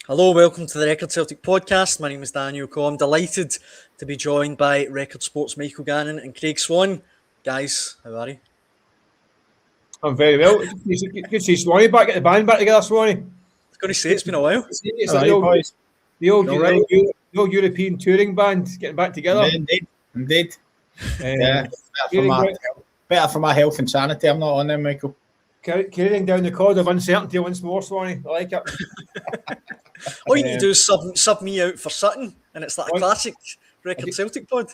Hello, welcome to the Record Celtic podcast. My name is Daniel Coe. I'm delighted to be joined by Record Sports Michael Gannon and Craig Swan. Guys, how are you? I'm very well. Good to see Swanee back, get the band back together, Swanee. I was going to say, it's been a while. It's like the old European touring band getting back together. Indeed. Better for my health and sanity. I'm not on them, Michael. Carrying down the cause of uncertainty once more, Swanee. I like it. All you need to do is sub me out for Sutton, and it's like a classic Record Celtic pod.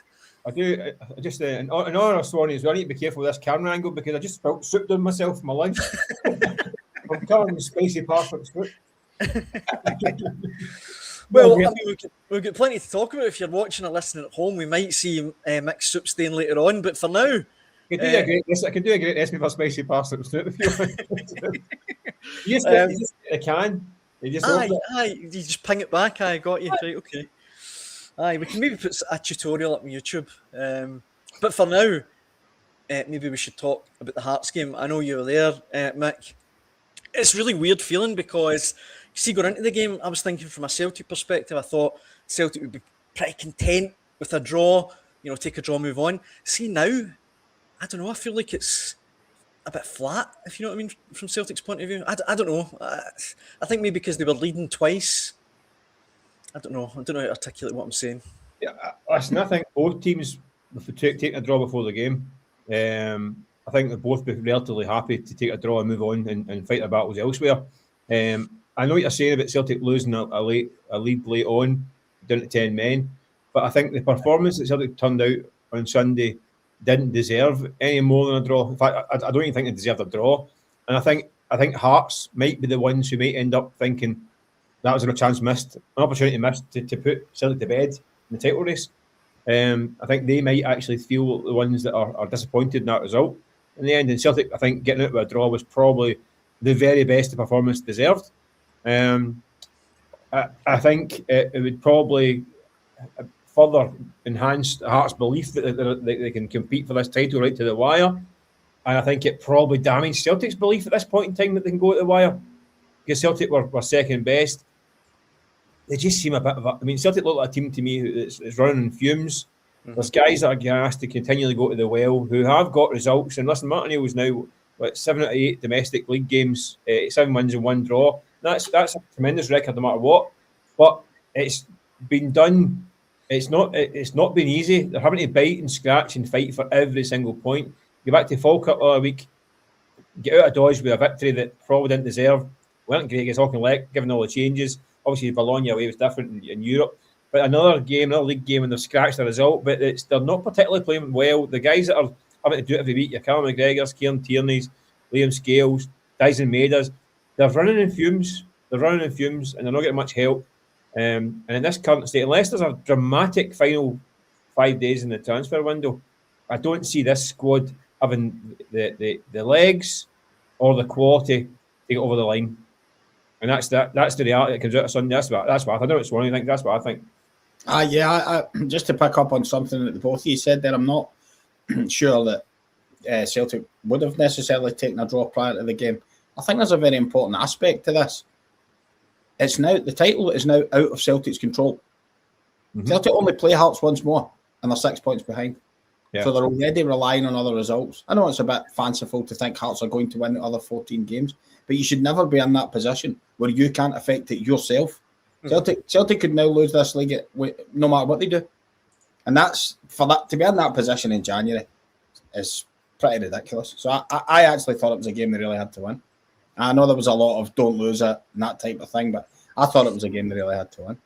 I do. I just in honour of Swanee as well, I need to be careful with this camera angle because I just felt soup on myself in my lunch. I'm covered in spicy parchment soup. Well, I mean, we've got plenty to talk about. If you're watching or listening at home, we might see mixed soup stain later on. But for now, I could do a great recipe for spicy parsnip soup if you want. You just a can. You just ping it back. I got you. Right, okay. We can maybe put a tutorial up on YouTube. But for now, maybe we should talk about the Hearts game. I know you were there, Mick. It's really weird feeling because, see, going into the game, I was thinking from a Celtic perspective, I thought Celtic would be pretty content with a draw, take a draw, move on. See, now, I don't know, I feel like it's a bit flat, if you know what I mean, from Celtic's point of view. I don't know. I think maybe because they were leading twice. I don't know how to articulate what I'm saying. Yeah, listen, I think both teams would take a draw before the game. I think they'd both be relatively happy to take a draw and move on and fight their battles elsewhere. I know what you're saying about Celtic losing a lead late on, down to 10 men, but I think the performance that Celtic turned out on Sunday didn't deserve any more than a draw. In fact, I don't even think they deserved a draw. And I think Hearts might be the ones who might end up thinking that was a chance missed, an opportunity missed to put Celtic to bed in the title race. I think they might actually feel the ones that are disappointed in that result. In the end, in Celtic, I think getting out with a draw was probably the very best the performance deserved. I think it would probably further enhance Hearts' belief that they can compete for this title right to the wire. And I think it probably damaged Celtic's belief at this point in time that they can go to the wire. Because Celtic were second best. They just seem a bit of Celtic look like a team to me that's running in fumes. Mm-hmm. There's guys that are gassed to continually go to the well who have got results. And listen, Martin O'Neill's now 7 out of 8 domestic league games, 7 wins and 1 draw. That's a tremendous record no matter what. But it's been done. It's not been easy. They're having to bite and scratch and fight for every single point. Go back to Falkirk the other week, get out of Dodge with a victory that probably didn't deserve. Weren't great against Auchinleck, given all the changes. Obviously, Bologna away was different in Europe. But another league game, and they've scratched the result. But they're not particularly playing well. The guys that are having to do it every week, your Callum McGregor's, Kieran Tierney's, Liam Scales, Dyson Maeders, they're running in fumes. And they're not getting much help. And in this current state, unless there's a dramatic final 5 days in the transfer window, I don't see this squad having the legs or the quality to get over the line. And that's the reality that comes out of Sunday. That's what I don't know what Swan think. That's what I think. I just to pick up on something that both of you said there, I'm not sure that Celtic would have necessarily taken a draw prior to the game. I think there's a very important aspect to this. The title is now out of Celtic's control. Mm-hmm. Celtic only play Hearts once more, and they're 6 points behind. Yeah. So they're already relying on other results. I know it's a bit fanciful to think Hearts are going to win the other 14 games, but you should never be in that position where you can't affect it yourself. Mm-hmm. Celtic could now lose this league no matter what they do. And to be in that position in January is pretty ridiculous. So I actually thought it was a game they really had to win. I know there was a lot of don't lose it and that type of thing, but I thought it was a game they really had to win.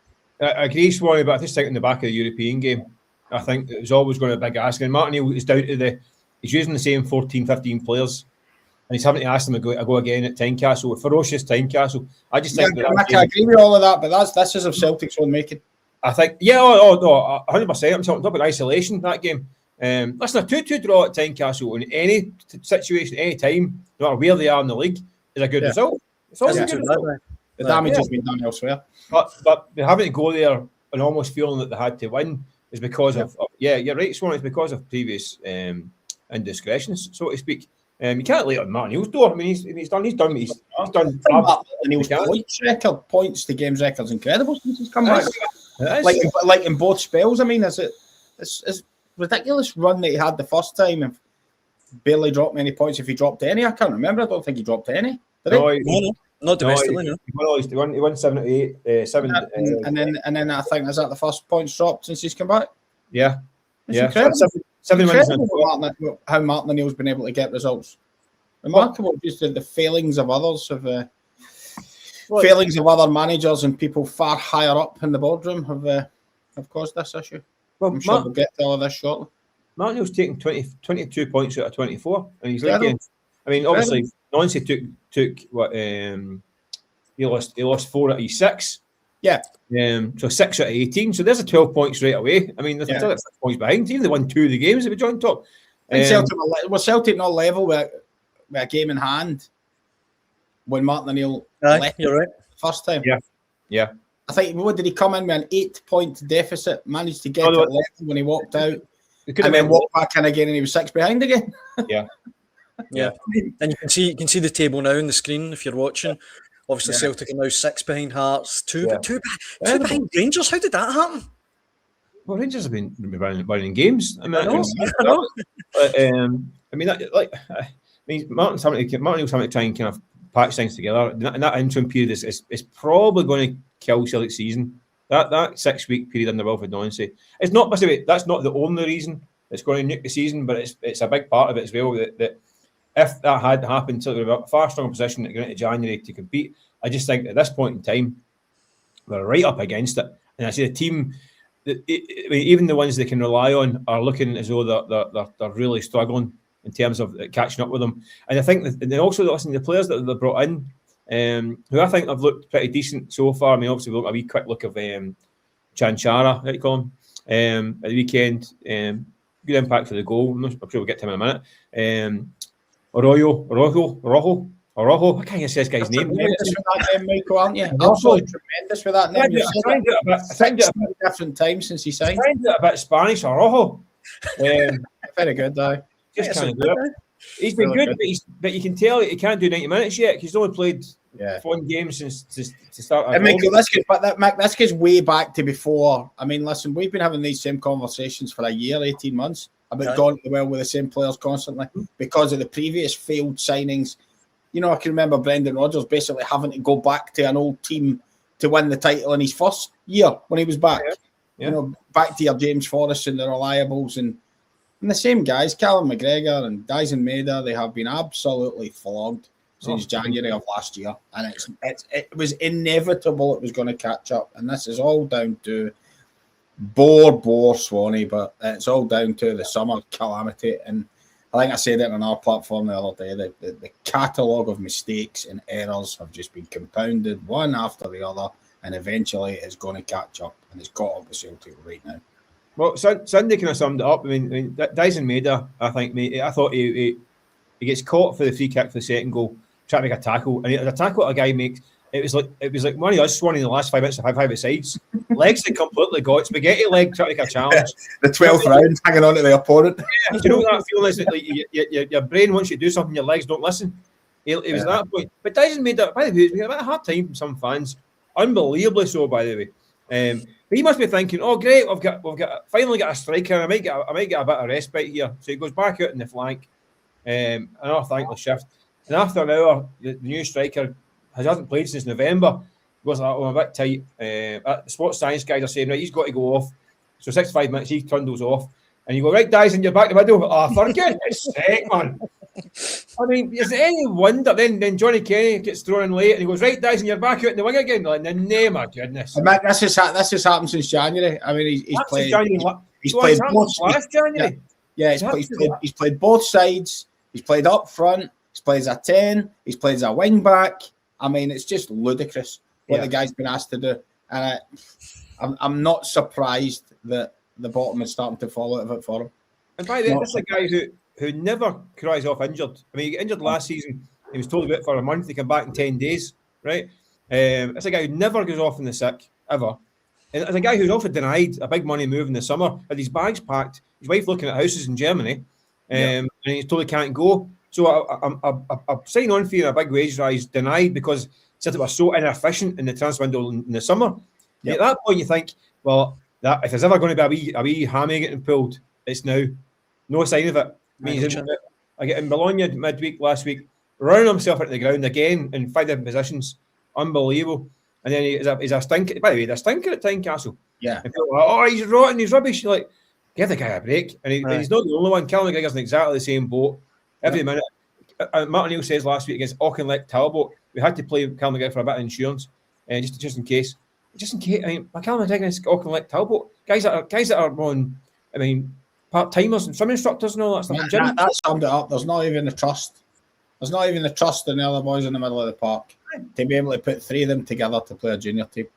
I agree, Swanee, but I just think in the back of the European game, I think it was always going to be a big ask. And Martin O'Neill is down to he's using the same 14, 15 players, and he's having to ask them to go again at Tynecastle, a ferocious Tynecastle. I just think I agree with all of that, but this is of Celtic's own making. I think, 100%. I'm talking about isolation, that game. Listen, a 2-2 draw at Tynecastle in any situation, any time, no matter where they are in the league, is a good result. It's always a good result. The damage has been done elsewhere. But they're having to go there and almost feeling that they had to win is because of you're right, Swan, it's because of previous indiscretions, so to speak. You can't lay it on Martin Neal's door. I mean, he's done. Martin Neal's points to games records incredible since he's come back. Like in both spells. I mean, it's ridiculous run that he had the first time and barely dropped many points. If he dropped any, I can't remember. I don't think he dropped any. No, not domestically. No. He won 78, 7, and then I think is that the first points dropped since he's come back. Yeah, it's incredible. Incredible how Martin O'Neill's been able to get results. Remarkable, just the failings of others, failings of other managers and people far higher up in the boardroom have caused this issue. Well, I'm sure we'll get to all of this shortly. Martin O'Neill's taken 22 points out of 24, and he's like, I mean, obviously, Nancy took what he lost 4 out of 6. Yeah. So 6 out of 18. So there's a 12 points right away. I mean, there's still 6 points behind. Even they won 2 of the games if we joined top. Celtic not level with a game in hand when Martin O'Neill left. You're right. First time. Yeah. I think what did he come in with an 8-point deficit? Managed to get it level when he walked out, and then walked back in again, and he was 6 behind again. Yeah. And you can see the table now on the screen if you're watching. Obviously, Celtic are now 6 behind Hearts, 2 behind Rangers. How did that happen? Well, Rangers have been winning games. I mean, Martin's having to try and kind of patch things together. And that interim period is probably going to kill Celtic season. That 6-week period under Wilfred Nancy. It's not, by the way, that's not the only reason it's going to nuke the season, but it's a big part of it as well. That if that had happened, Celtic would have a far stronger position to go into January to compete. I just think at this point in time, they're right up against it. And I see the team, even the ones they can rely on are looking as though they're really struggling in terms of catching up with them. And I think and also the players that they brought in, who I think have looked pretty decent so far. I mean, obviously, we'll look a wee quick look of Chanchara, what you call him, at the weekend. Good impact for the goal. I'm sure we'll get to him in a minute. Orojo. I can't even say this guy's name. Tremendous with that name, Michael, aren't you? Absolutely tremendous with that name. You've said it a different times since he signed. Trying to do it a bit Spanish, Orojo. Very good, though. Just can't do it. He's been good, but you can tell he can't do 90 minutes yet. He's only played 4 games since to start. And Michael, this goes way back to before. I mean, listen, we've been having these same conversations for a year, 18 months about going well with the same players constantly because of the previous failed signings. You know, I can remember Brendan Rodgers basically having to go back to an old team to win the title in his first year when he was back. You know, back to your James Forrest and the Reliables and the same guys, Callum McGregor and Dyson Maeder, they have been absolutely flogged since January of last year. And it was inevitable it was going to catch up. And this is all down to bore Swanee, but it's all down to the summer calamity. And I think I said it on our platform the other day, that the catalogue of mistakes and errors have just been compounded one after the other, and eventually it's going to catch up, and it's caught up with Celtic right now. Well, Sunday kind of summed it up. I mean Dyson Maeder, I thought he gets caught for the free kick for the second goal, trying to make a tackle, and the tackle that a guy makes, it was like one of us Swan in the last 5 minutes of 5 sides. Legs had completely got spaghetti leg trying to make a challenge. The 12th round hanging on to the opponent. Do you know that feeling is that like your brain wants you to do something, your legs don't listen? It was at that point. But Dyson Maeder, by the way, we had a hard time from some fans. Unbelievably so, by the way. But he must be thinking, oh great, we've finally got a striker, I might get a bit of respite here. So he goes back out in the flank. Another thankless shift. And after an hour, the new striker hasn't played since November. Goes like, I'm a bit tight. The sports science guys are saying, right, he's got to go off. So 65 minutes, he trundles off. And you go, right, Dyson, you're back in the middle. Oh, for goodness sake, man. I mean, is there any wonder then Johnny Kenny gets thrown in late and he goes, right, Dyson, you're back out in the wing again? Like, in the name of goodness. This has happened since January. I mean, he's played both last January. He's played both sides. He's played up front. He's played as a 10. He's played as a wing back. I mean, it's just ludicrous what the guy's been asked to do. And I'm not surprised that the bottom is starting to fall out of it for him. And by the way, this is a guy who never cries off injured. I mean, he got injured last season. He was told about it for a month. He came back in 10 days, right? It's a guy who never goes off in the sick, ever. And it's a guy who's also denied a big money move in the summer. Had his bags packed, his wife looking at houses in Germany, and he's told he can't go. So I'm signing on for you in a big wage rise denied because Celtic were so inefficient in the transfer window in the summer. Yep. At that point, you think, well, that if there's ever going to be a wee hammy getting pulled, it's now. No sign of it. I get in Bologna midweek last week, running himself into the ground again in 5 different positions. Unbelievable. And then he's a stinker. By the way, he's a stinker at Tynecastle. Yeah. And people are like, oh, he's rotten, he's rubbish. You're like, give the guy a break. And he's not the only one. Callum McGregor's in exactly the same boat every minute. Martin Neal says last week against Auchinleck Talbot, we had to play Callum McGregor for a bit of insurance, just in case. Just in case. I mean, Callum McGregor against Auchinleck Talbot, guys that are on. I mean, part-timers and swim instructors and all that stuff. That summed it up. There's not even the trust. There's not even the trust in the other boys in the middle of the park to be able to put 3 of them together to play a junior team.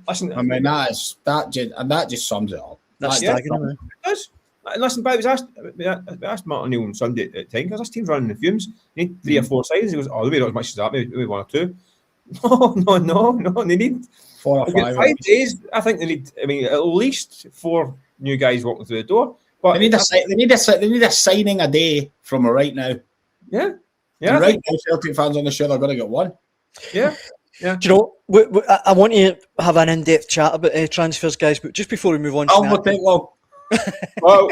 Listen, I mean, that just sums it up. That's staggering. It does. And listen, but we asked Martin Neal on Sunday at the time, because this team's running the fumes. You need 3 or 4 sides. He goes, oh, maybe not as much as that, maybe 1 or 2. No. They need 4 or 5. 5 days. I think they need, at least 4 new guys walking through the door. But they need a signing a day from right now. Yeah. And right now, Celtic fans on the show, they're going to get 1. Yeah. Do you know, I want to have an in-depth chat about transfers, guys, but just before we move on, will take long. Well,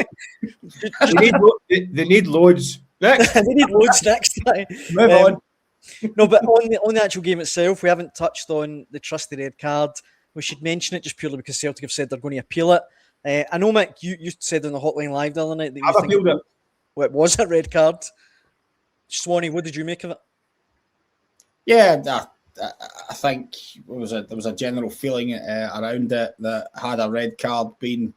they need loads. Next. They need loads next time. Move on. No, but on the actual game itself, we haven't touched on the Trusty red card. We should mention it just purely because Celtic have said they're going to appeal it. I know, Mick, you said on the Hotline Live the other night that I've appealed it. Well, it was a red card. Swanee, what did you make of it? Yeah, I think there was a general feeling around it that had a red card been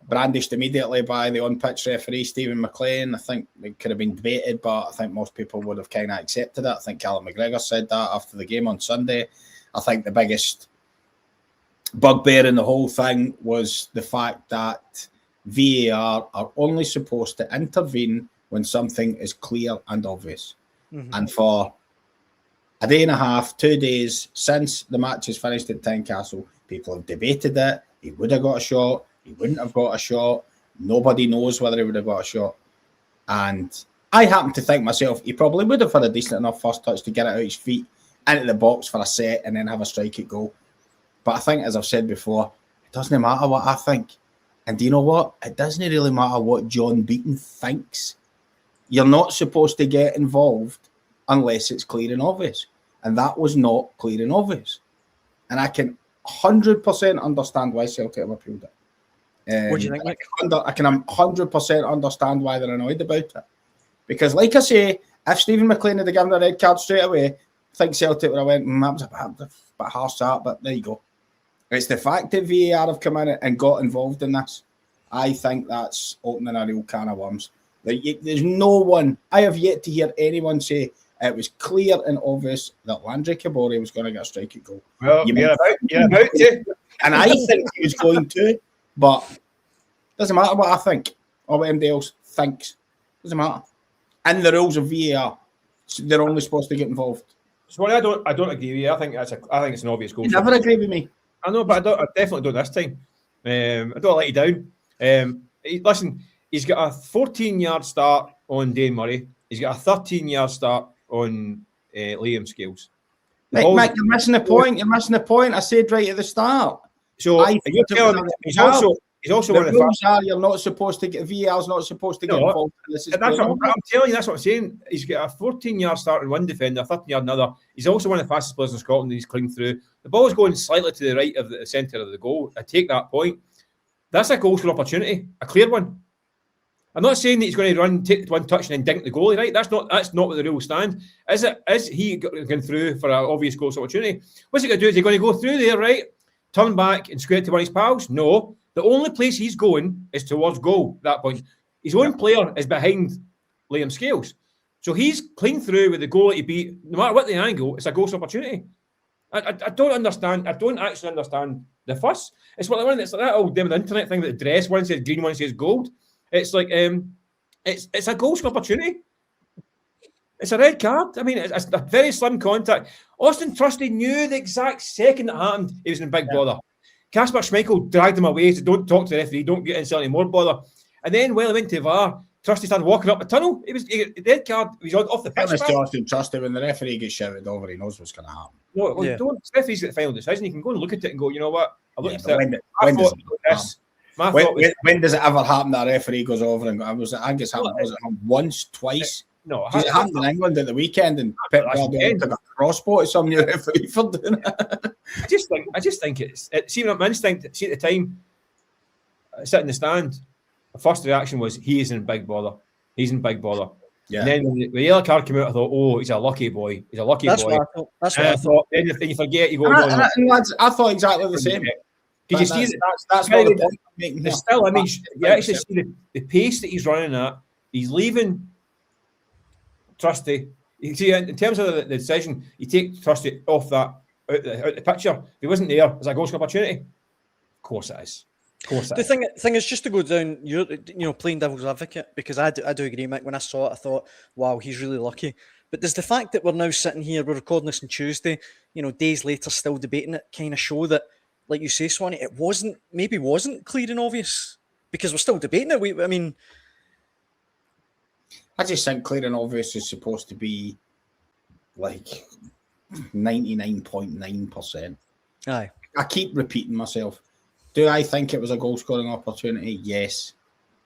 brandished immediately by the on-pitch referee, Stephen McLean, I think it could have been debated, but I think most people would have kind of accepted it. I think Callum McGregor said that after the game on Sunday. I think the biggest bugbear in the whole thing was the fact that VAR are only supposed to intervene when something is clear and obvious. Mm-hmm. And for a day and a half, 2 days since the match is finished at Tynecastle, people have debated it. He would have got a shot. He wouldn't have got a shot. Nobody knows whether he would have got a shot. And I happen to think myself, he probably would have had a decent enough first touch to get it out his feet into the box for a set and then have a strike at goal. But I think, as I've said before, it doesn't matter what I think. And do you know what? It doesn't really matter what John Beaton thinks. You're not supposed to get involved unless it's clear and obvious. And that was not clear and obvious. And I can 100% understand why Celtic have appealed it. What do you think, Nick? I can 100% understand why they're annoyed about it. Because, like I say, if Stephen McLean had given a red card straight away, I think Celtic would have went, that was a bit harsh, that, but there you go. It's the fact that VAR have come in and got involved in this. I think that's opening a real can of worms. There's no one, I have yet to hear anyone say it was clear and obvious that Landry Kabore was going to get a strike at goal. Well, you're about to. And I think he was going to, but it doesn't matter what I think or what anybody else thinks. It doesn't matter. In the rules of VAR, they're only supposed to get involved. So I don't agree with you. I think it's an obvious goal. You never agree with me. I know, but I definitely don't this time. I don't let you down. Listen, he's got a 14-yard start on Dane Murray. He's got a 13-yard start on Liam Scales. Mike, you're missing the point. You're missing the point. I said right at the start. So you're telling me he's also one of the rules are you're not supposed to get VAR's not supposed to get involved. That's what I'm telling you. That's what I'm saying. He's got a 14-yard start in one defender, a 13-yard another. He's also one of the fastest players in Scotland. He's clean through. The ball's going slightly to the right of the centre of the goal. I take that point. That's a goal for opportunity, a clear one. I'm not saying that he's going to run, take one touch, and then dink the goalie. Right? That's not what the rules stand. Is he going through for an obvious goal opportunity? What's he going to do? Is he going to go through there, right? Turn back and square it to one of his pals? No. The only place he's going is towards goal at that point. His own player is behind Liam Scales. So he's clean through with the goal that he beat. No matter what the angle, it's a goal opportunity. I don't understand. I don't actually understand the fuss. It's like that old damn internet thing that the dress, one says green, one says gold. It's like it's a goal opportunity. It's a red card. I mean, it's a very slim contact. Austin Trusty knew the exact second it happened he was in big bother. Kasper Schmeichel dragged him away, so don't talk to the referee, don't get into any more bother. And then, well, he went to VAR. Trusty started walking up the tunnel. The red card. He was off the pitch. Fairness to Austin Trusty, when the referee gets shouted over, he knows what's going to happen. No, well, don't. The referee's got the final decision. You can go and look at it and go, you know what? I looked at it. When does it ever happen that a referee goes over and goes? I guess happened. Was it once, twice? No, it happened in England at the weekend, and Pep Guardiola took a crossbow at some new referee for doing it. I just think it's see, my instinct. See, at the time, sitting in the stand, the first reaction was he is in big bother. He's in big bother. Yeah. And then when the yellow card came out, I thought, oh, he's a lucky boy. He's a lucky boy. That's what I thought. Then you forget, you go. I thought exactly the same. Did you see that's what the point I'm making here. Still, I mean, you actually see the pace that he's running at. He's leaving Trusty. You see, in terms of the decision, you take Trusty off that out the picture. If he wasn't there, is that a goal scoring opportunity? Of course it is. The thing is, just to go down, playing devil's advocate, because I do agree, Mick. When I saw it, I thought, wow, he's really lucky. But does the fact that we're now sitting here, we're recording this on Tuesday, days later, still debating it, kind of show that, like you say, Swanee, it wasn't clear and obvious, because we're still debating it. I just think clear and obvious is supposed to be like 99.9%. Aye. I keep repeating myself. Do I think it was a goal-scoring opportunity? Yes.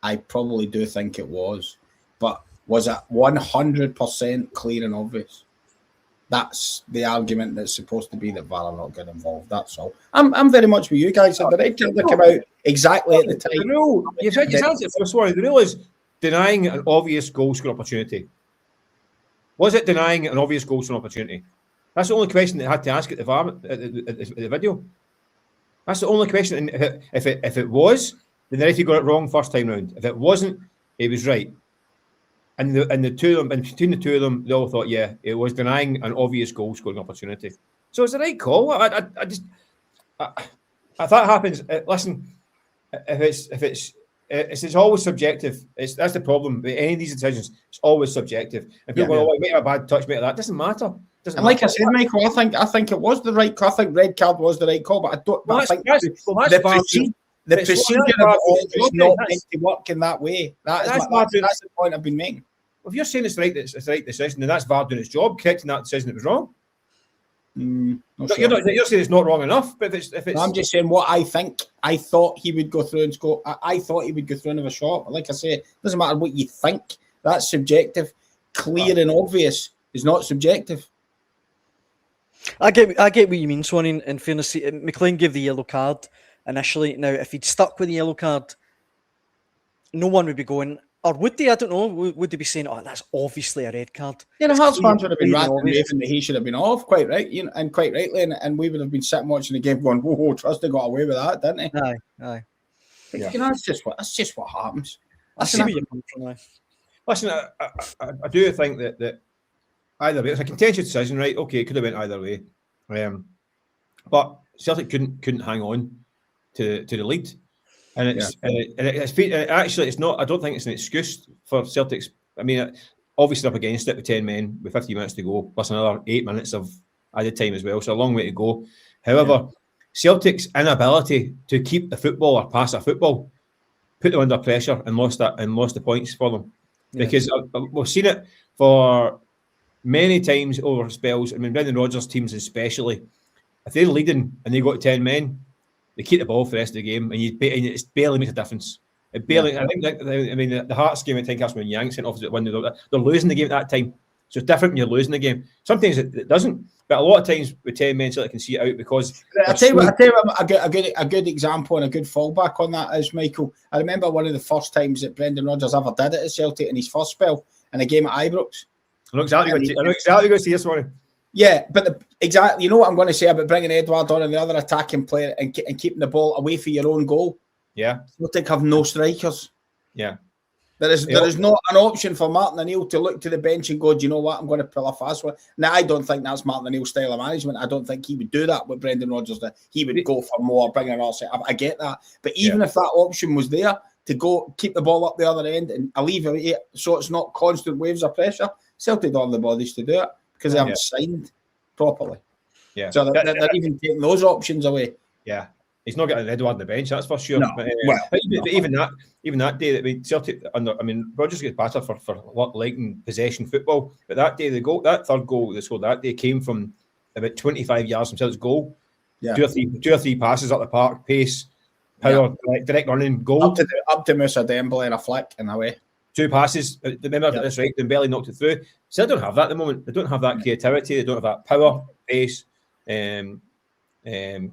I probably do think it was. But was it 100% clear and obvious? That's the argument that's supposed to be that VAR are not get involved. That's all. I'm very much with you guys. The red card that came out exactly at the time. The rule, the rule is denying an obvious goal-scoring opportunity. Was it denying an obvious goal-scoring opportunity? That's the only question they had to ask at the VAR at the video. That's the only question. And if it was, then the referee got it wrong first time round. If it wasn't, it was right. And the two of them, and between the two of them, they all thought, yeah, it was denying an obvious goal scoring opportunity. So it's the right call. If that happens, listen, it's always subjective. That's the problem with any of these decisions. It's always subjective. And people go, oh, make a bad touch, make that. Doesn't matter. And like I said, Michael, I think it was the right call. I think red card was the right call, but I don't. But I think the procedure of it all is not meant to work in that way. That's the point I've been making. Well, if you're saying it's the right decision, then that's VAR doing its job, correcting that decision that was wrong. You're saying it's not wrong enough, but if it's I'm just saying what I think. I thought he would go through and score. I thought he would go through and have a shot. Like I say, it doesn't matter what you think. That's subjective. Clear and obvious is not subjective. I get what you mean, Swan. In fairness, McLean gave the yellow card initially. Now, if he'd stuck with the yellow card, no one would be going, or would they? I don't know. Would they be saying, "Oh, that's obviously a red card"? Yeah, the Hearts fans would have been ranting and raving that he should have been off, quite right, and quite rightly, and we would have been sitting watching the game, going, "Whoa, Trusty got away with that, didn't he?" Aye. But, that's just what happens. I see where you're coming from now. Listen, I do think that either way, it's a contentious decision, right? Okay, it could have went either way, but Celtic couldn't hang on to the lead, and it's not. I don't think it's an excuse for Celtics. I mean, obviously up against it with 10 men with 50 minutes to go, plus another 8 minutes of added time as well. So a long way to go. However, Celtic's inability to keep the football or pass a football put them under pressure and lost the points for them, because we've seen it for many times over spells. I mean, Brendan Rodgers' teams especially, if they're leading and they go to 10 men, they keep the ball for the rest of the game, and it barely makes a difference. It barely. I think. The Hearts game at Tynecastle when Yanks sent off at 1-0, they're losing the game at that time. So it's different when you're losing the game. Sometimes it doesn't, but a lot of times with 10 men, so they can see it out because. I tell you what, a good example and a good fallback on that is, Michael. I remember one of the first times that Brendan Rodgers ever did it at Celtic in his first spell in a game at Ibrox. I know exactly going to see this one. Yeah, but exactly, you know what I'm going to say about bringing Edward on and the other attacking player and keeping the ball away from your own goal. Yeah, Celtic have no strikers. Yeah, there is not an option for Martin O'Neill to look to the bench and go, do you know what, I'm going to pull a fast one. Now, I don't think that's Martin O'Neill's style of management. I don't think he would do that with Brendan Rodgers. That he would go for more, bring an offset. I get that, but even if that option was there to go keep the ball up the other end and alleviate it so it's not constant waves of pressure, Celtic don't have the bodies to do it because they haven't signed properly. Yeah, so they're even taking those options away. Yeah, He's not getting Edward on the bench, that's for sure. No. But, Well, but even that day, Celtic Rodgers gets battered for liking possession football. But that day, that third goal they scored that day came from about 25 yards from Celtic's goal. Yeah. Two or three passes up the park, pace, power, direct running, goal. Up to Musa Dembele and a flick and away. 2 passes. Remember that's right. Dembele knocked it through. So they don't have that at the moment. They don't have that creativity. They don't have that power, pace,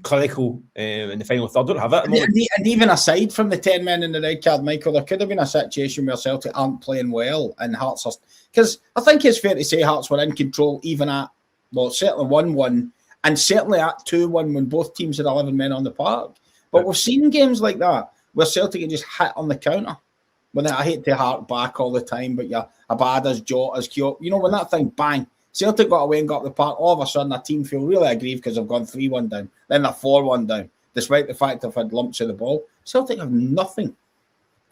clinical in the final third. Don't have that at the moment. And even aside from the 10 men in the red card, Michael, there could have been a situation where Celtic aren't playing well and Hearts are, because I think it's fair to say Hearts were in control even at, well, certainly 1-1 and certainly at 2-1 when both teams had 11 men on the park. But we've seen games like that where Celtic can just hit on the counter. When I hate to hark back all the time, but yeah, Abadas, Jota's, Kyo, when that thing bang, Celtic got away and got up the park, all of a sudden a team feel really aggrieved because they've gone 3-1 down, then they're 4-1 down, despite the fact they've had lumps of the ball. Celtic have nothing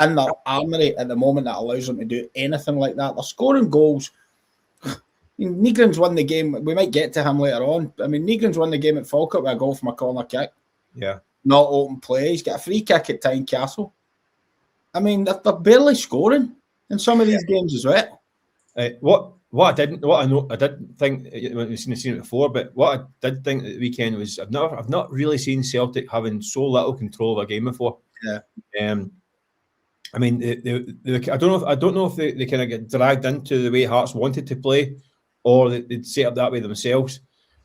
in their armoury at the moment that allows them to do anything like that. They're scoring goals. Nygren's won the game. We might get to him later on. I mean, Nygren's won the game at Falkirk with a goal from a corner kick. Yeah. Not open play. He's got a free kick at Tynecastle. I mean, they're barely scoring in some of these games as well. I didn't think we've seen it before, but what I did think at the weekend was I've not really seen Celtic having so little control of a game before. Yeah. I mean, I don't know if they kind of get dragged into the way Hearts wanted to play, or they'd set up that way themselves.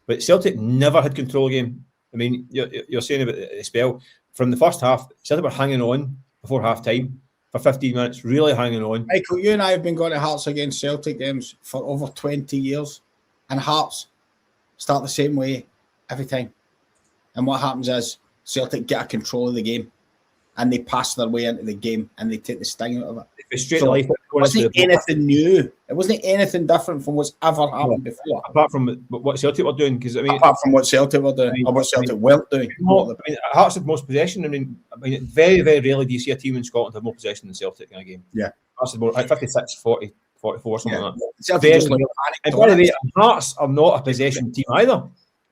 But Celtic never had control of the game. I mean, you're saying about the spell from the first half. Celtic were hanging on before half time for 15 minutes, really hanging on. Michael, you and I have been going to Hearts against Celtic games for over 20 years, and Hearts start the same way every time. And what happens is Celtic get a control of the game, and they pass their way into the game, and they take the sting out of it. It wasn't anything new. It wasn't anything different from what's ever happened before. Apart from what Celtic were doing, because apart from what Celtic were doing, or what Celtic weren't doing. Hearts had most possession. I mean, very, very rarely do you see a team in Scotland have more possession than Celtic in a game. Yeah, Hearts had more, like 56, 40, 44, something like that. And by the way, Hearts are not a possession team either.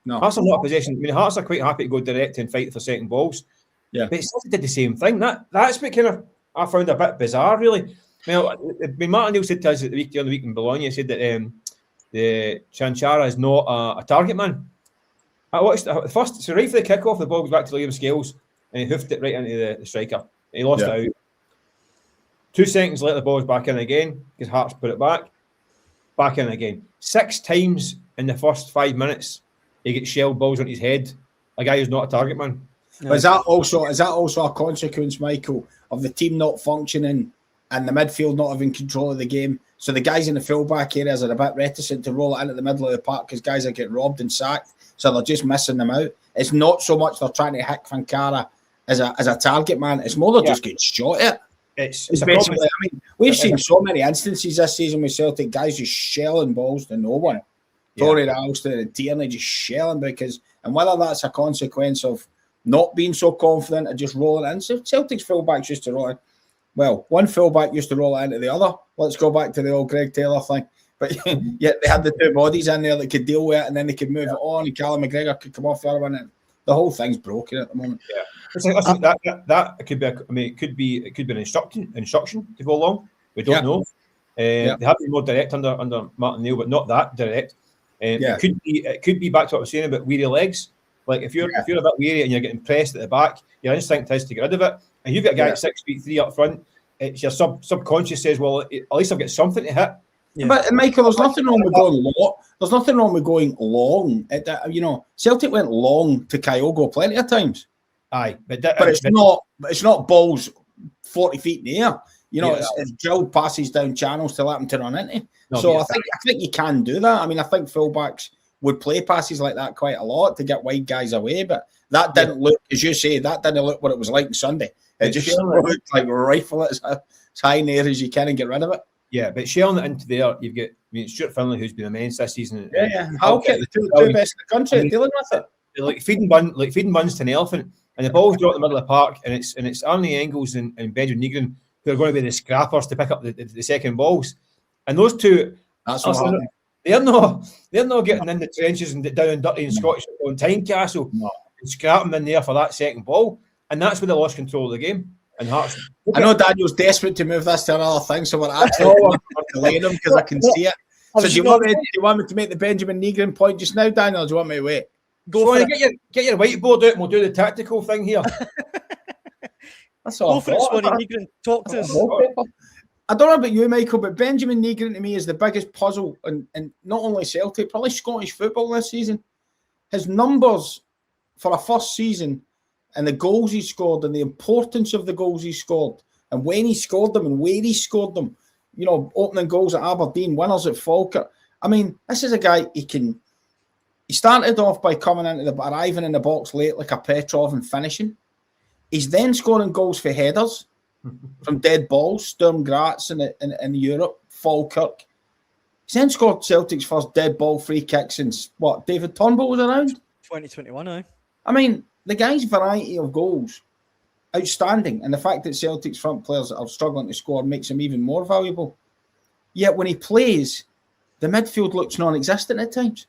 No, Hearts are not a possession. I mean, Hearts are quite happy to go direct and fight for second balls. Yeah, but Celtic did the same thing. That's what kind of I found a bit bizarre, really. Martin Neal said to us at the other week in Bologna, said that the Chanchara is not a target man. I watched the first, so right for the kickoff, the ball goes back to Liam Scales and he hoofed it right into the striker. He lost it out. 2 seconds later, the ball's back in again because Hearts put it back in again. 6 times in the first 5 minutes, he gets shelled balls on his head. A guy who's not a target man. But is that also a consequence, Michael, of the team not functioning and the midfield not having control of the game? So the guys in the fullback areas are a bit reticent to roll it into the middle of the park because guys are getting robbed and sacked, so they're just missing them out. It's not so much they're trying to hit Fankara as a target man. It's more they're just getting shot at. It's basically. I mean, we've seen so many instances this season with Celtic guys just shelling balls to no one. Torrey Ralston and Tierney just shelling and whether that's a consequence of not being so confident and just rolling it in. So Celtic's fullbacks used to roll it. Well, one fullback used to roll it into the other. Let's go back to the old Greg Taylor thing. But yet they had the 2 bodies in there that could deal with it, and then they could move it on, and Callum McGregor could come off the other one. And the whole thing's broken at the moment. Yeah, that could be. It could be an instruction to go along. We don't know. They have to be more direct under Martin Neal, but not that direct. It could be back to what I was saying about weary legs. Like if you're a bit weary and you're getting pressed at the back, your instinct is to get rid of it. And you've got a guy at 6'3" up front. It's your subconscious says, well, at least I've got something to hit. Yeah. But Michael, there's nothing wrong with going long. There's nothing wrong with going long. Celtic went long to Kyogo plenty of times. Aye, but it's not balls 40 feet in the air. It's drilled passes down channels to let them to run into. I think you can do that. I mean, I think fullbacks would play passes like that quite a lot to get wide guys away, but that didn't look, as you say, that didn't look what it was like on Sunday. It just looked like rifle it as high in the air as you can and get rid of it. Yeah, but shelling it into there, you've got Stuart Finlay, who's been immense this season. Halkett, the two best in the country, dealing with it. Like feeding buns to an elephant, and the ball's dropped in the middle of the park, and it's Arnie Engels and Benjamin Nygren who are going to be the scrappers to pick up the second balls, and those two. That's what happened. They're not getting in the trenches and down and dirty in Scottish on Tynecastle. No. and scrap him in there for that second ball, and that's when they lost control of the game. And Hearts. I know Daniel's desperate to move this to another thing, so we're actually delaying him because I can see it. So do you want me to make the Benjamin Negrin point just now, Daniel, or do you want me to wait? Go for it. Get your whiteboard out and we'll do the tactical thing here. That's all. Go for it, Swan. Negrin, talk to us. I don't know about you, Michael, but Benjamin Negrin to me is the biggest puzzle in not only Celtic, probably Scottish football this season. His numbers for a first season and the goals he scored and the importance of the goals he scored and when he scored them and where he scored them, you know, opening goals at Aberdeen, winners at Falkirk. I mean, this is a guy, he started off by arriving in the box late like a Petrov and finishing. He's then scoring goals for headers from dead balls, Sturm Graz in Europe, Falkirk. He's then scored Celtic's first dead ball free kick since, David Turnbull was around? 2021, aye. I mean, the guy's variety of goals, outstanding. And the fact that Celtic's front players are struggling to score makes him even more valuable. Yet when he plays, the midfield looks non-existent at times.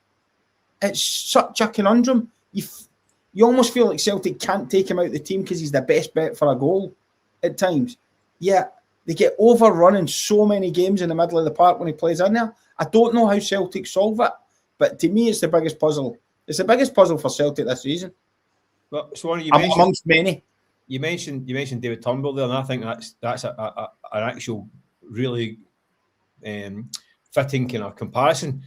It's such a conundrum. You almost feel like Celtic can't take him out of the team because he's the best bet for a goal at times. Yet they get overrun in so many games in the middle of the park when he plays in there. I don't know how Celtic solve it, but to me, it's the biggest puzzle. It's the biggest puzzle for Celtic this season. Well, Swan, amongst many. You mentioned David Turnbull there, and I think that's an actual really fitting kind of comparison.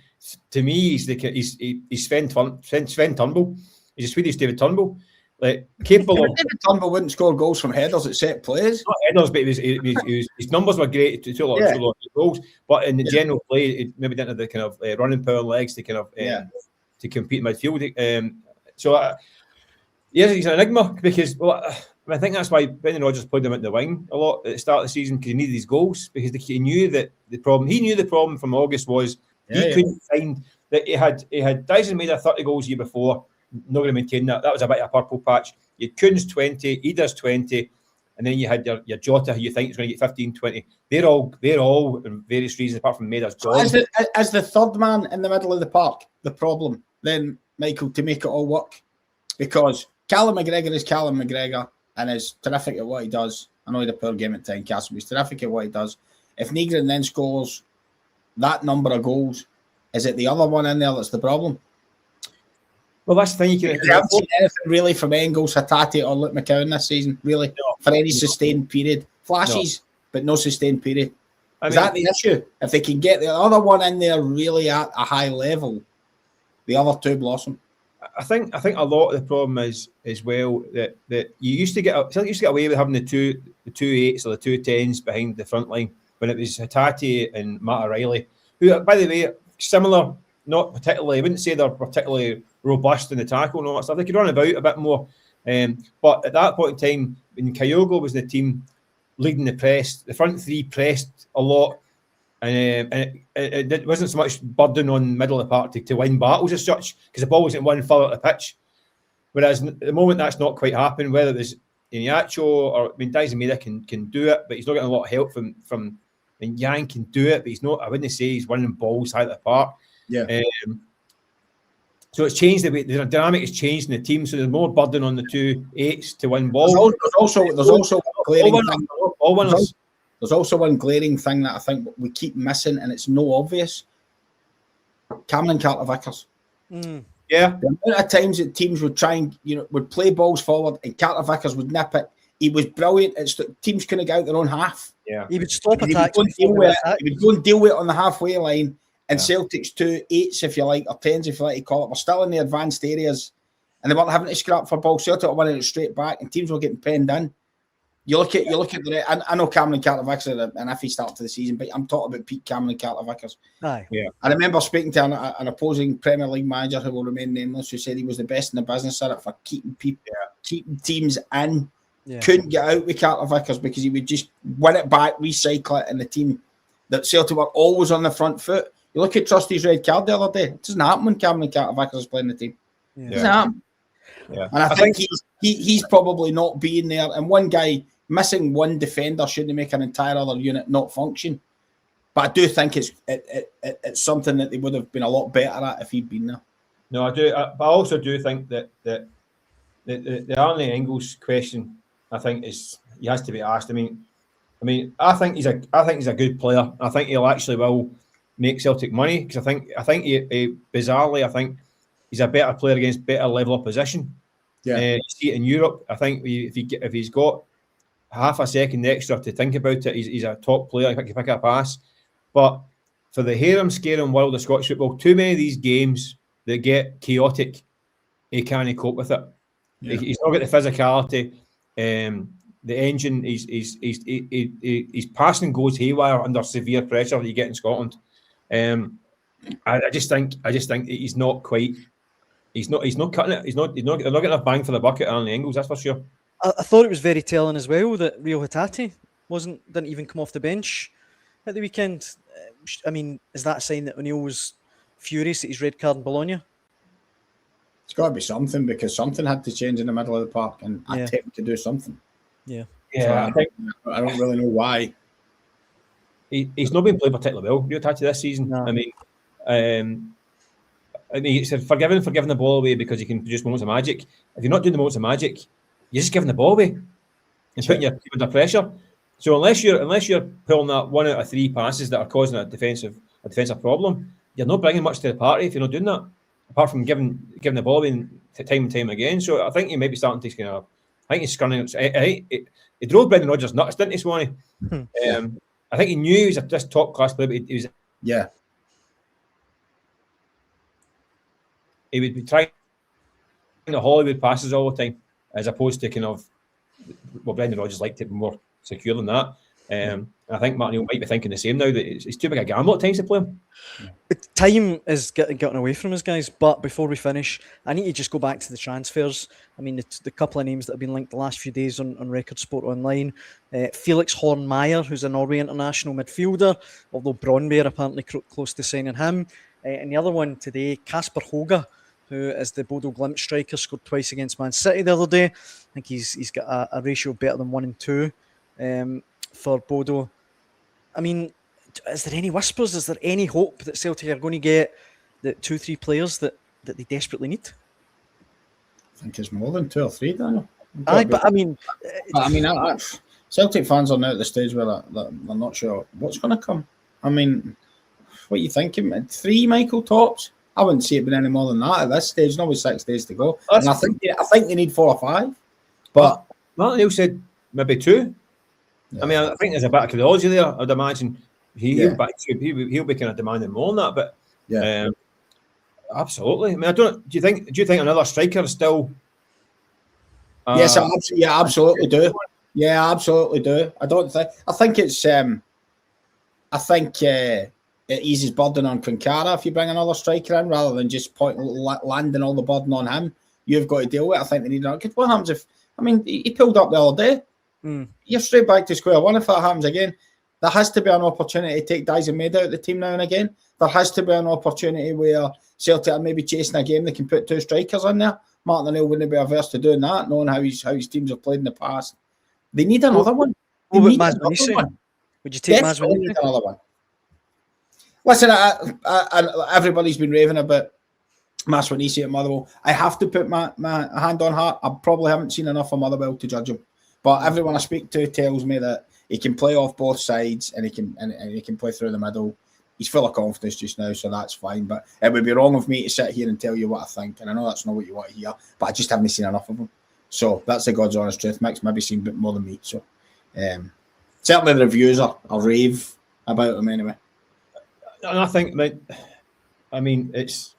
To me, he's Sven Turnbull. He's a Swedish David Turnbull, like capable of. David Turnbull wouldn't score goals from headers at set plays. Not headers, but his numbers were great. Two lot of goals, but in the general play, it maybe didn't have the kind of running power legs to kind of to compete in midfield. He's an enigma because I think that's why Brendan Rodgers played him at the wing a lot at the start of the season because he needed these goals because he knew that the problem. He knew the problem from August was he couldn't find that he had Dyson made 30 goals the year before. Not going to maintain that. That was a bit of a purple patch. You had Kuhn's 20, Ida's 20, and then you had your Jota who you think is going to get 15, 20. They're all in various reasons apart from Maida's gone. As the third man in the middle of the park, the problem then, Michael, to make it all work, because Callum McGregor is Callum McGregor and is terrific at what he does. I know he had a poor game at Tynecastle, but he's terrific at what he does. If Negrin then scores that number of goals, is it the other one in there that's the problem? Well, that's the thing. You haven't seen anything really from Engels, Hatate, or Luke McCowan this season, really, for any sustained period. Flashes, but no sustained period. Is that the issue? If they can get the other one in there really at a high level, the other two blossom. I think a lot of the problem is as well that you used to get away with having the two 8s or the 2 10s behind the front line when it was Hatate and Matt O'Reilly, who, by the way, similar, not particularly. I wouldn't say they're particularly robust in the tackle and all that stuff. They could run about a bit more, but at that point in time, when Kyogo was in the team leading the press, the front three pressed a lot, and it wasn't so much burden on middle of the park to win battles as such because the ball wasn't one further up the pitch. Whereas at the moment that's not quite happening. Whether it was Iniacho or Dyson Maida can do it, but he's not getting a lot of help from. And Yang can do it, but he's not. I wouldn't say he's winning balls out of the park. Yeah. So it's changed the way the dynamic has changed in the team. So there's more burden on the 2 8s to win balls. There's also glaring thing. All winners. There's also one glaring thing that I think we keep missing, and it's no obvious. Cameron Carter-Vickers. Yeah. The amount of times that teams would try and would play balls forward, and Carter-Vickers would nip it. He was brilliant. Teams couldn't get out their own half. Yeah. He would stop attacks. He would go and deal with it on the halfway line. And Celtic's 2 8s, if you like, or 10s, if you like to call it, were still in the advanced areas, and they weren't having to scrap for balls. Celtic were winning it straight back, and teams were getting penned in. You look at the. I know Cameron Carter-Vickers had an iffy start to the season, but I'm talking about peak Cameron Carter-Vickers. Aye. Yeah. I remember speaking to an opposing Premier League manager who will remain nameless, who said he was the best in the business at it for keeping teams in. Yeah. Couldn't get out with Carter-Vickers because he would just win it back, recycle it in the team. That Celtic were always on the front foot. You look at Trusty's red card the other day. It doesn't happen when Cameron Carter-Vickers is playing the team. It doesn't happen. Yeah. And I think he's probably not being there. And one guy missing one defender shouldn't make an entire other unit not function. But I do think it's something that they would have been a lot better at if he'd been there. No, I do. I also do think that the Arnie Engels question, I think he has to be asked. I mean, I think he's a good player. I think he'll actually will make Celtic money because I think he bizarrely, I think he's a better player against better level opposition. Yeah, you see it in Europe. I think if he's got half a second extra to think about it, he's a top player. He can pick up a pass. But for the harem scaring world of Scottish football, too many of these games that get chaotic, he can't cope with it. Yeah. He's not got the physicality. The engine, he's passing goes haywire under severe pressure that you get in Scotland. I just think he's not quite. He's not cutting it. They're not getting a bang for the bucket on the Engels. That's for sure. I thought it was very telling as well that Rio Hatate didn't even come off the bench at the weekend. I mean, is that a sign that O'Neill was furious at his red card in Bologna? It's got to be something because something had to change in the middle of the park and attempt to do something. Yeah. Yeah, so I don't really know why. He's not been playing particularly well, Rio Hatate, this season. No. I mean, it's forgiving the ball away because you can produce moments of magic. If you're not doing the moments of magic, you're just giving the ball away and putting your team under pressure. So unless you're pulling that 1 out of 3 passes that are causing a defensive problem, you're not bringing much to the party if you're not doing that. Apart from giving the ball away time and time again. So I think he might be starting to kind of. I think he's scunning. He drove Brendan Rodgers nuts, didn't he, Swanee? I think he knew he was this top class player, but he was. Yeah. He would be trying the Hollywood passes all the time, as opposed to kind of. Well, Brendan Rodgers liked it more secure than that. I think Martin O'Neill might be thinking the same now, that it's too big a gamble at times to play him. Time is getting away from us, guys. But before we finish, I need to just go back to the transfers. I mean, the couple of names that have been linked the last few days on Record Sport Online. Felix Horn-Meyer, who's a Norway international midfielder, although Brøndby are apparently close to signing him. And the other one today, Kasper Hoga, who is the Bodo Glimt striker, scored twice against Man City the other day. I think he's got a ratio better than 1 and 2 for Bodo. I mean, is there any whispers? Is there any hope that Celtic are going to get the 2-3 players that they desperately need? I think it's more than 2 or 3, Daniel. Celtic fans are now at the stage where they're not sure what's going to come. I mean, what are you thinking? 3 Michael tops? I wouldn't see it being any more than that at this stage. Not with 6 days to go. And I think they need 4 or 5. But Martin O'Neill said maybe 2. Yeah. I mean, I think there's a bit of curiosity there. I'd imagine he'll be kind of demanding more than that. But absolutely. I mean, do you think another striker is still? Yes, I absolutely do. Yeah, I absolutely do. I think it's. I think it eases burden on Quinkara if you bring another striker in rather than just landing all the burden on him. You've got to deal with it. I think they need another. What happens if? I mean, he pulled up the other day. You're straight back to square one if that happens again. There has to be an opportunity to take Dyson Maid out of the team now and again. There has to be an opportunity where Celtic are maybe chasing a game they can put 2 strikers in there. Martin O'Neill wouldn't be averse to doing that, knowing how his teams have played in the past. They need another one. Would you take Masmanisi? Another one. Listen, everybody's been raving about Masmanisi at Motherwell. I have to put my hand on heart. I probably haven't seen enough of Motherwell to judge him. But everyone I speak to tells me that he can play off both sides and he can play through the middle. He's full of confidence just now, so that's fine. But it would be wrong of me to sit here and tell you what I think. And I know that's not what you want to hear, but I just haven't seen enough of him. So that's the God's honest truth. Mick's maybe seen a bit more than me. So certainly the reviews are rave about him anyway. And I think, it's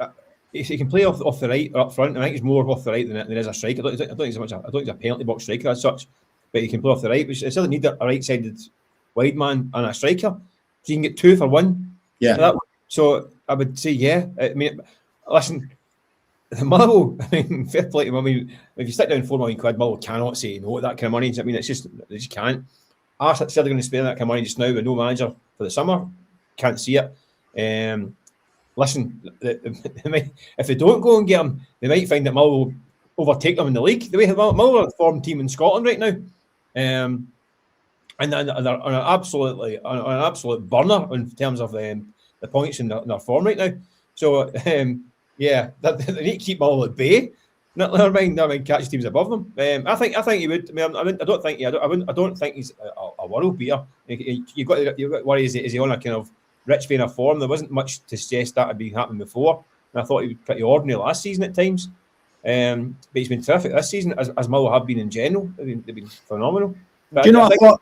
if he can play off the right or up front. I think he's more off the right than is a striker. I don't think he's a penalty box striker as such. But he can play off the right, which it doesn't need a right-sided wide man and a striker. So you can get 2 for 1. Yeah. So I would say, yeah. I mean, listen, Motherwell, fair play to him. I mean, if you stick down £4 million, Motherwell cannot say no to that kind of money. I mean, it's just, they just can't. Arsenal still going to spend that kind of money just now with no manager for the summer. Can't see it. Listen, if they don't go and get him, they might find that Motherwell overtake them in the league. The way Motherwell are the form team in Scotland right now. And they're on an absolute burner in terms of the points in their form right now. So, they need to keep Motherwell at bay. Never mind catch teams above them. I think he would. I don't think he's a world beater. You've got to worry. Is he on a kind of rich vein of form? There wasn't much to suggest that had been happening before, and I thought he was pretty ordinary last season at times. But he's been terrific this season, as Mull have been in general. They've been phenomenal. But Do you know what I thought?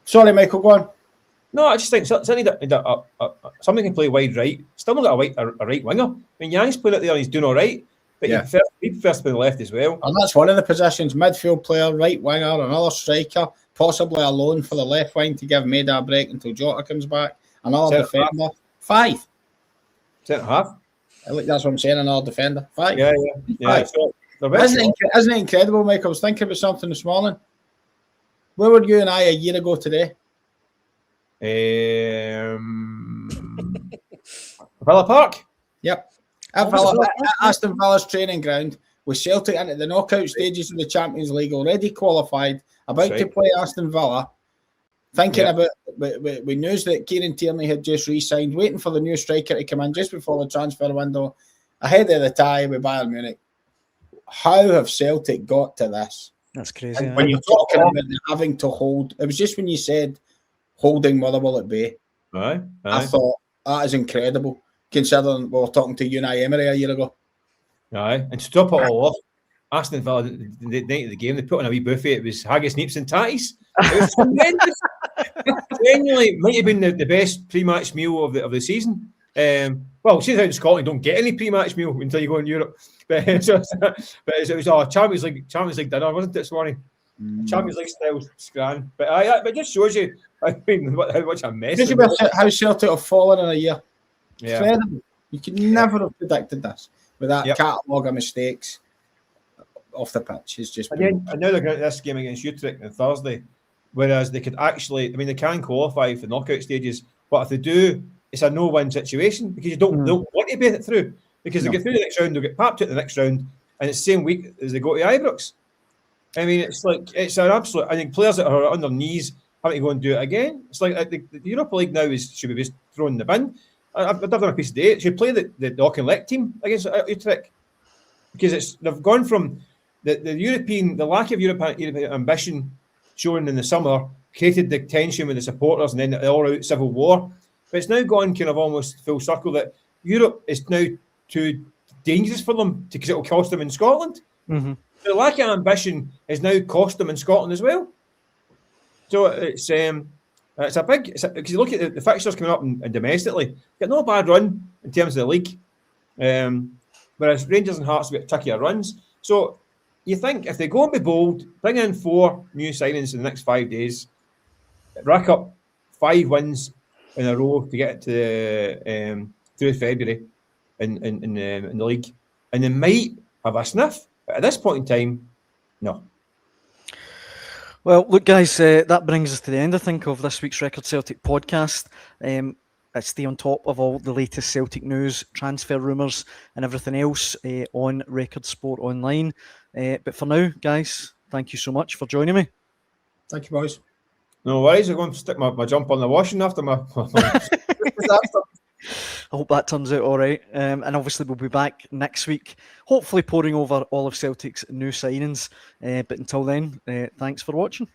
Sorry, Michael, go on. No, I just think somebody can play wide right. Still not got a right winger. I mean, Yang's playing it there and he's doing all right. But he prefers to play on the left as well. And that's one of the positions: midfield player, right winger, another striker, possibly a loan for the left wing to give Maida a break until Jota comes back. Another defender. 5. Centre half. That's what I'm saying. Another defender. 5. Yeah. So, isn't it incredible, Mike? I was thinking about something this morning. Where were you and I a year ago today? Villa Park. Yep. At Aston Villa's training ground, with Celtic into the knockout stages of the Champions League, already qualified, about to play Aston Villa, thinking about with news that Kieran Tierney had just re-signed, waiting for the new striker to come in just before the transfer window, ahead of the tie with Bayern Munich. How have Celtic got to this? That's crazy. When you're talking about having to hold, it was just when you said holding Motherwell at bay. Aye. I thought that is incredible, considering we were talking to Unai Emery a year ago. Aye, and to top it all off, Aston Villa, the night of the game, they put on a wee buffet. It was haggis, neeps, and tatties. It was tremendous. Genuinely, might have been the best pre-match meal of the season. Well, since out in Scotland, don't get any pre-match meal until you go in Europe. But it was a Champions League dinner, wasn't it, Swanee? Champions League style scran. But it just shows you, I mean, how much a mess. How Celtic have fallen in a year. Yeah. Incredible. You could never have predicted this with that catalogue of mistakes off the pitch. It's just. And now they're going to this game against Utrecht on Thursday, whereas they could actually, I mean, they can qualify for knockout stages, but if they do, it's a no-win situation because you don't want to beat it through. Because they get through the next round, they'll get papped at the next round, and it's the same week as they go to Ibrox. I mean, it's an absolute. I think players that are on their knees having to go and do it again. It's like the Europa League now should be just thrown in the bin. I've done a piece of debate. Should play the Auchinleck team against Utrecht because they've gone from the lack of European ambition shown in the summer created the tension with the supporters and then the all-out civil war. But it's now gone kind of almost full circle that Europe is now too dangerous for them because it will cost them in Scotland. Mm-hmm. The lack of ambition has now cost them in Scotland as well. So it's a big because you look at the fixtures coming up and domestically, got no bad run in terms of the league. Whereas Rangers and Hearts have got trickier runs. So you think if they go and be bold, bring in 4 new signings in the next 5 days, rack up 5 wins in a row to get to through February in the league, and they might have a sniff. But at this point in time, no. Well, look, guys, that brings us to the end, I think, of this week's Record Celtic podcast. Stay on top of all the latest Celtic news, transfer rumours, and everything else on Record Sport Online. But for now, guys, thank you so much for joining me. Thank you, boys. No worries. I'm going to stick my jump on the washing after my I hope that turns out all right. And obviously, we'll be back next week, hopefully pouring over all of Celtic's new signings. But until then, thanks for watching.